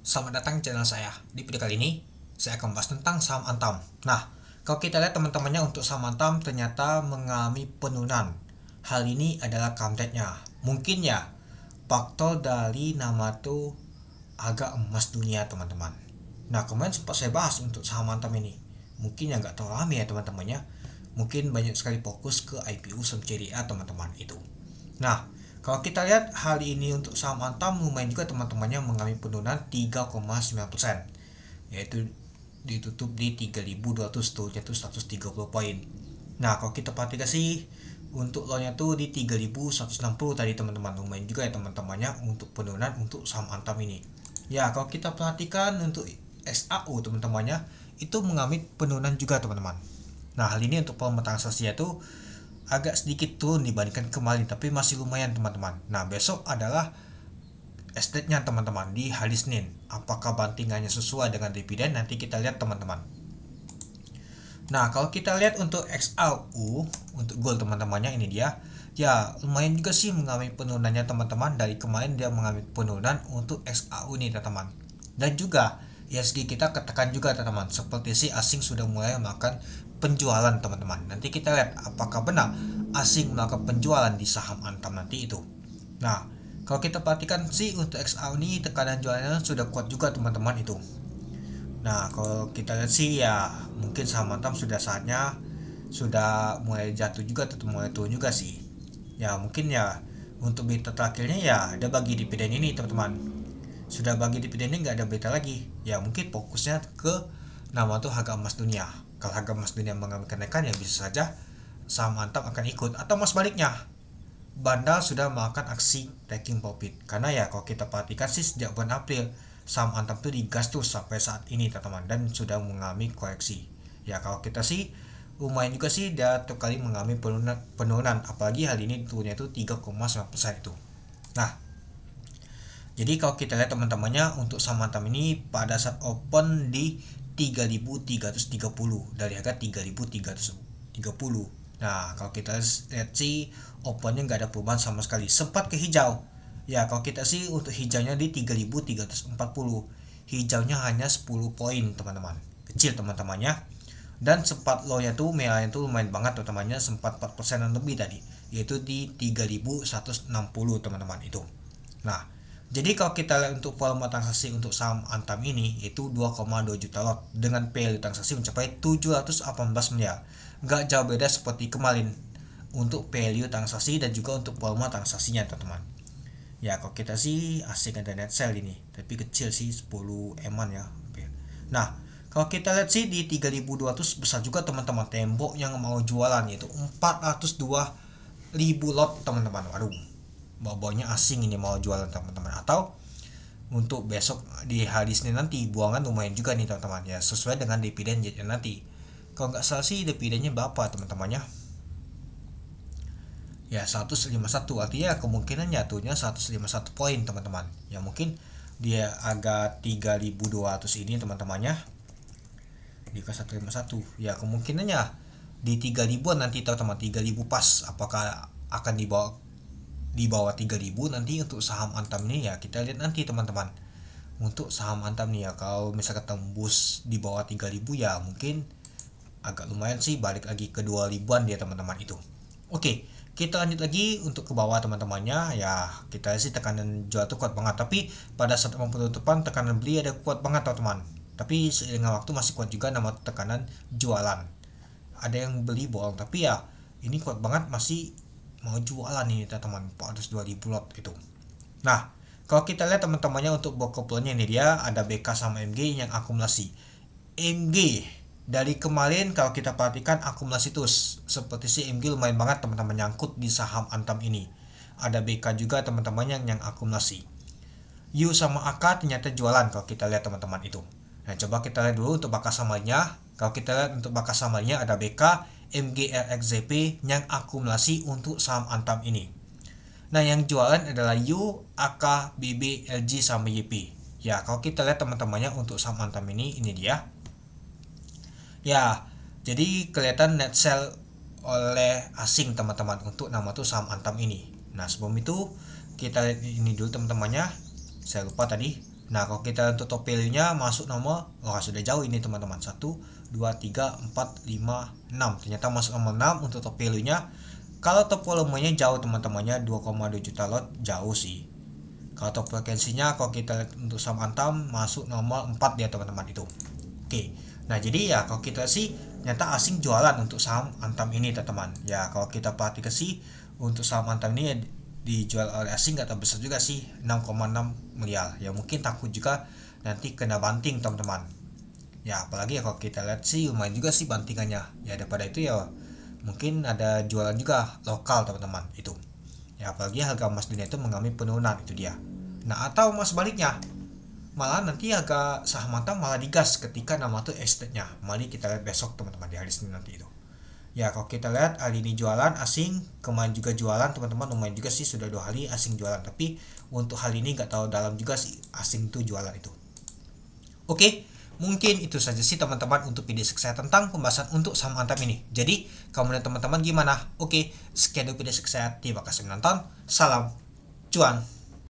Selamat datang di channel saya. Di video kali ini, saya akan membahas tentang saham Antam. Nah, kalau kita lihat teman-temannya untuk saham Antam ternyata mengalami penurunan. Hal ini adalah kampretnya. Mungkin ya, faktor dari nama itu agak emas dunia teman-teman. Nah, kemarin sempat saya bahas untuk saham Antam ini. Mungkin ya nggak terlalu lama ya teman-temannya. Mungkin banyak sekali fokus ke IPO subsidi A teman-teman itu. Nah, kalau kita lihat hal ini untuk saham Antam lumayan juga teman-temannya mengalami penurunan 3,9%, yaitu ditutup di 3.200 turunnya tuh 130 poin. Nah, kalau kita perhatikan sih untuk low-nya tuh di 3.160 tadi teman-teman, lumayan juga ya teman-temannya untuk penurunan untuk saham Antam ini. Ya, kalau kita perhatikan untuk SAU teman-temannya itu mengalami penurunan juga teman-teman. Nah, hal ini untuk volume transaksinya tuh agak sedikit turun dibandingkan kemarin, tapi masih lumayan teman-teman. Nah, besok adalah estate-nya teman-teman di hari Senin. Apakah bantingannya sesuai dengan dividen, nanti kita lihat teman-teman. Nah, kalau kita lihat untuk XAU untuk gold teman-temannya, ini dia. Ya, lumayan juga sih mengalami penurunannya teman-teman. Dari kemarin dia mengalami penurunan untuk XAU ini teman-teman. Dan juga ISG kita ketekan juga teman-teman, seperti si asing sudah mulai melakukan penjualan teman-teman. Nanti kita lihat apakah benar asing melakukan penjualan di saham Antam nanti itu. Nah, kalau kita perhatikan sih untuk XAU ini tekanan jualannya sudah kuat juga teman-teman itu. Nah, kalau kita lihat sih ya mungkin saham Antam sudah saatnya sudah mulai jatuh juga atau mulai turun juga sih. Ya mungkin ya untuk berita terakhirnya ya ada bagi dividen ini teman-teman. Sudah bagi dividen ini nggak ada berita lagi. Ya mungkin fokusnya ke nama tuh harga emas dunia. Kalau harga emas dunia mengalami kenaikan ya bisa saja saham Antam akan ikut, atau mas baliknya Bandar sudah melakukan aksi taking profit. Karena ya kalau kita perhatikan sih sejak bulan April saham Antam tuh digas tuh sampai saat ini teman-teman, dan sudah mengalami koreksi. Ya kalau kita sih lumayan juga sih dia tiap kali mengalami penurunan, apalagi hari ini turunnya itu 3,9% itu. Nah, jadi kalau kita lihat teman-temannya untuk saham Antam ini pada saat open di 3.330 dari harga 3.330. Nah, kalau kita lihat sih opennya nggak ada perubahan sama sekali. Sempat ke hijau. Ya, kalau kita sih untuk hijaunya di 3.340. Hijaunya hanya 10 poin, teman-teman. Kecil teman-temannya. Dan sempat low-nya tuh merahnya tuh lumayan banget teman-temannya, sempat 4%-an lebih tadi, yaitu di 3.160 teman-teman itu. Nah, jadi kalau kita lihat untuk volume transaksi untuk saham Antam ini itu 2,2 juta lot dengan value transaksi mencapai 718 miliar. Nggak jauh beda seperti kemarin untuk value transaksi dan juga untuk volume transaksinya teman-teman. Ya kalau kita sih asing ada net sell ini, tapi kecil sih 10 eman ya. Nah, kalau kita lihat sih di 3.200 besar juga teman-teman tembok yang mau jualan, yaitu 402.000 lot teman-teman. Waduh, bawanya asing ini mau jualan teman-teman. Atau untuk besok di hari Senin nanti buangan lumayan juga nih teman-teman ya, sesuai dengan dividen nanti. Kalau nggak salah sih dividennya berapa teman-temannya, ya 151, artinya kemungkinan jatuhnya 151 poin teman-teman. Ya mungkin dia agak 3.200 ini teman-temannya di ke 151, ya kemungkinannya di 3.000-an nanti teman-teman, 3.000 pas. Apakah akan di bawah 3.000 nanti untuk saham Antam ini, ya kita lihat nanti teman-teman. Untuk saham Antam nih ya, kalau misalkan tembus di bawah 3.000 ya mungkin agak lumayan sih balik lagi ke 2.000-an dia teman-teman itu. Oke, kita lanjut lagi untuk ke bawah teman-temannya. Ya kita sih tekanan jual tuh kuat banget, tapi pada saat penutupan tekanan beli ada kuat banget teman-teman, tapi seiring waktu masih kuat juga nama tekanan jualan. Ada yang beli bohong, tapi ya ini kuat banget, masih mau jualan ini teman-teman, 402.000 lot itu. Nah, kalau kita lihat teman-temannya untuk bokoplonya ini dia ada BK sama MG yang akumulasi. MG dari kemarin kalau kita perhatikan akumulasi terus, seperti si MG lumayan banget teman-teman nyangkut di saham Antam ini. Ada BK juga teman-teman yang akumulasi. U sama AK ternyata jualan kalau kita lihat teman-teman itu. Nah, coba kita lihat dulu untuk bakas samarnya. Kalau kita lihat untuk bakas samarnya ada BK, MGRXZP yang akumulasi untuk saham Antam ini. Nah, yang jualan adalah U, AK, BB, LG sama YP. Ya, kalau kita lihat teman-temannya untuk saham Antam ini dia. Ya, jadi kelihatan net sell oleh asing teman-teman untuk nama tuh saham Antam ini. Nah, sebelum itu kita lihat ini dulu teman-temannya. Saya lupa tadi. Nah, kalau kita untuk top value-nya masuk nomor, sudah jauh ini teman-teman. 1, 2, 3, 4, 5, 6. Ternyata masuk nomor 6 untuk top value-nya. Kalau top volumenya jauh teman-temannya, 2,2 juta lot, jauh sih. Kalau top frekuensinya, kalau kita lihat untuk saham Antam masuk nomor 4 ya teman-teman itu. Oke. Nah, jadi ya kalau kita sih ternyata asing jualan untuk saham Antam ini teman-teman. Ya, kalau kita perhatikan sih untuk saham Antam ini dijual oleh asing gak besar juga sih, 6,6 miliar. Ya mungkin takut juga nanti kena banting teman-teman. Ya apalagi ya kalau kita lihat sih lumayan juga sih bantingannya. Ya daripada itu ya mungkin ada jualan juga lokal teman-teman itu. Ya apalagi harga emas dunia itu mengalami penurunan, itu dia. Nah atau mas sebaliknya, malah nanti harga saham Antam malah digas ketika nama tuh estate-nya. Mari kita lihat besok teman-teman di hari Senin nanti itu. Ya kalau kita lihat hari ini jualan asing, kemarin juga jualan teman-teman, lumayan juga sih, sudah 2 hari asing jualan. Tapi untuk hari ini nggak tahu dalam juga sih asing tuh jualan itu. Oke, mungkin itu saja sih teman-teman untuk video saya tentang pembahasan untuk saham Antam ini. Jadi kemudian teman-teman gimana? Oke, sekian dulu video saya. Terima kasih menonton. Salam cuan.